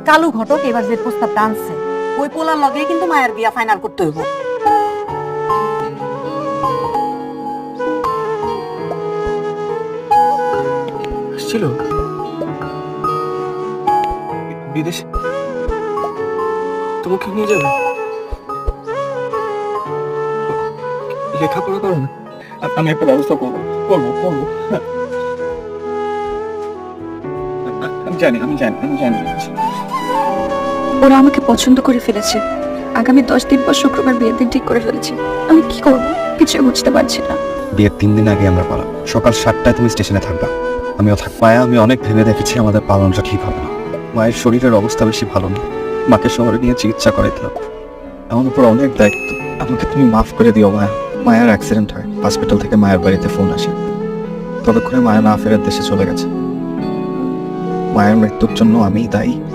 কালু ঘটক এবার যে প্রস্তাবটা আনছে ওই পোলার লগে কিন্তু মায়ের বিয়া ফাইনাল করতে হইব। ছিল বিদেশে তোমাকে নিয়ে যাবে, লেখাপড়া করো না, আমি একটা ব্যবস্থা করবো করবো করবো। আমি জানি আমি জানি আমি জানি। ওরা আমাকে পছন্দ করে ফেলেছে। আগামী 10 দিন পর শুক্রবার বিয়ের দিন ঠিক করে ফেলেছে। আমি কি করব কিছু বুঝতে পারছি না। বিয়ের 3 দিন আগে আমরা পালাম। সকাল 7টায় তুমি স্টেশনে থাকবা, আমিও থাকবো। মায়া, আমি অনেক ভেবে দেখেছি আমাদের পালনটা ঠিক হবে না। মায়ের শরীরের অবস্থা বেশি ভালো না, মাকে শহরে নিয়ে চিকিৎসা করাইতে হবে। আমার উপর অনেক দায়িত্ব, আমাকে তুমি মাফ করে দিও মায়া। মায়ের অ্যাক্সিডেন্ট হয়, হসপিটাল থেকে মায়ের বাড়িতে ফোন আসে, ততক্ষণে মায়া না ফেরার দেশে চলে গেছে। মায়ের মৃত্যুর জন্য আমিই দায়ী।